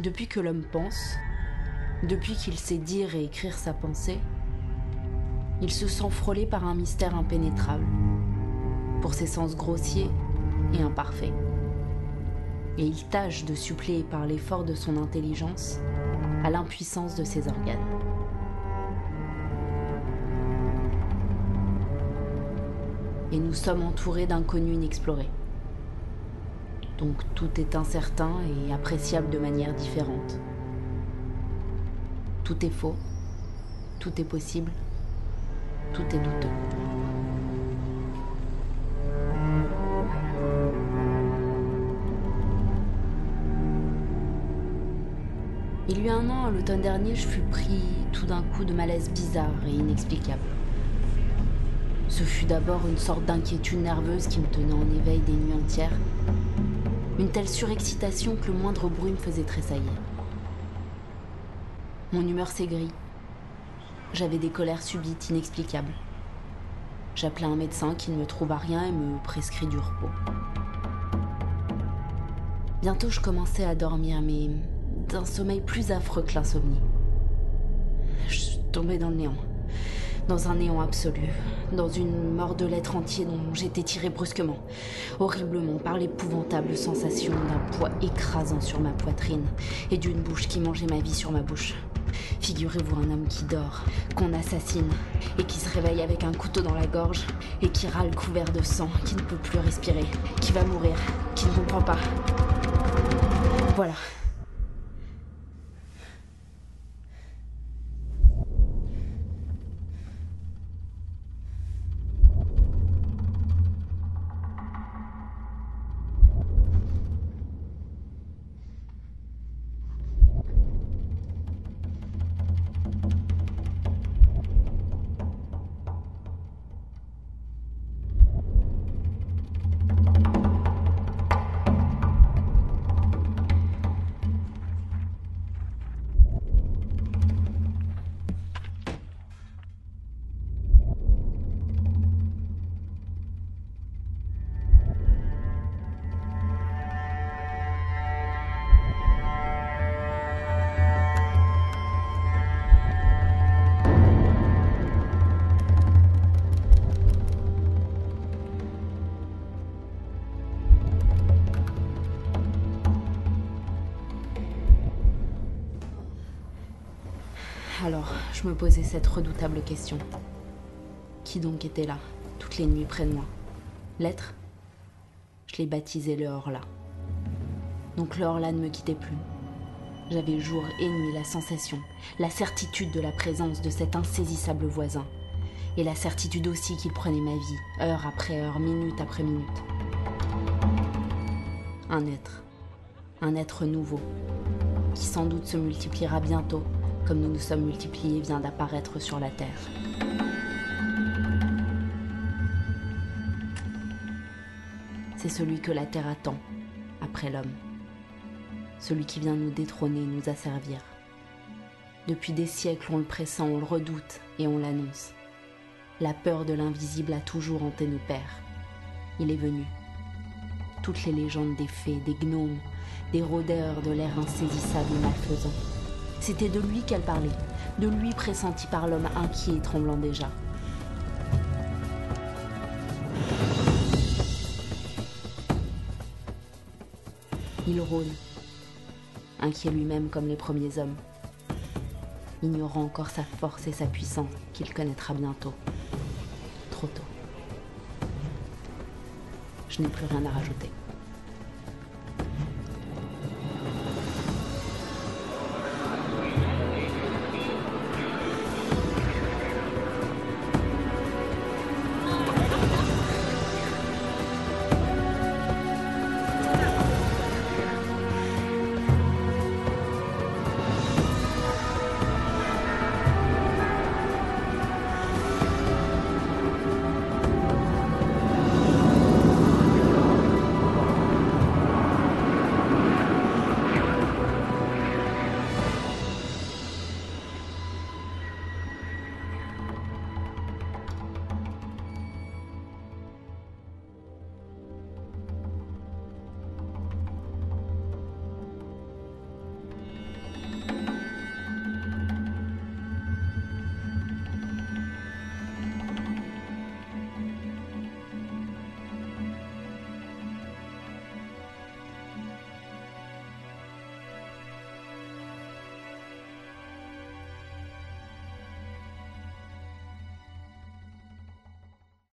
Depuis que l'homme pense, depuis qu'il sait dire et écrire sa pensée, il se sent frôlé par un mystère impénétrable, pour ses sens grossiers et imparfaits. Et il tâche de suppléer par l'effort de son intelligence à l'impuissance de ses organes. Et nous sommes entourés d'inconnus inexplorés. Donc tout est incertain et appréciable de manière différente. Tout est faux, tout est possible, tout est douteux. Il y a un an, à l'automne dernier, je fus pris tout d'un coup de malaise bizarre et inexplicable. Ce fut d'abord une sorte d'inquiétude nerveuse qui me tenait en éveil des nuits entières. Une telle surexcitation que le moindre bruit me faisait tressaillir. Mon humeur s'aigrit. J'avais des colères subites, inexplicables. J'appelai un médecin qui ne me trouva rien et me prescrit du repos. Bientôt, je commençais à dormir, mais d'un sommeil plus affreux que l'insomnie. Je tombais dans le néant. Dans un néant absolu, dans une mort de l'être entier dont j'étais tiré brusquement, horriblement, par l'épouvantable sensation d'un poids écrasant sur ma poitrine et d'une bouche qui mangeait ma vie sur ma bouche. Figurez-vous un homme qui dort, qu'on assassine, et qui se réveille avec un couteau dans la gorge, et qui râle couvert de sang, qui ne peut plus respirer, qui va mourir, qui ne comprend pas. Voilà. Alors, je me posais cette redoutable question. Qui donc était là, toutes les nuits près de moi? L'être? Je l'ai baptisé le Horla. Donc le Horla ne me quittait plus. J'avais jour et nuit la sensation, la certitude de la présence de cet insaisissable voisin. Et la certitude aussi qu'il prenait ma vie, heure après heure, minute après minute. Un être nouveau, qui sans doute se multipliera bientôt, comme nous nous sommes multipliés, vient d'apparaître sur la terre. C'est celui que la terre attend, après l'homme. Celui qui vient nous détrôner, nous asservir. Depuis des siècles, on le pressent, on le redoute et on l'annonce. La peur de l'invisible a toujours hanté nos pères. Il est venu. Toutes les légendes des fées, des gnomes, des rôdeurs de l'air insaisissable et malfaisant. C'était de lui qu'elle parlait, de lui pressenti par l'homme inquiet et tremblant déjà. Il rôde, inquiet lui-même comme les premiers hommes, ignorant encore sa force et sa puissance qu'il connaîtra bientôt, trop tôt. Je n'ai plus rien à rajouter.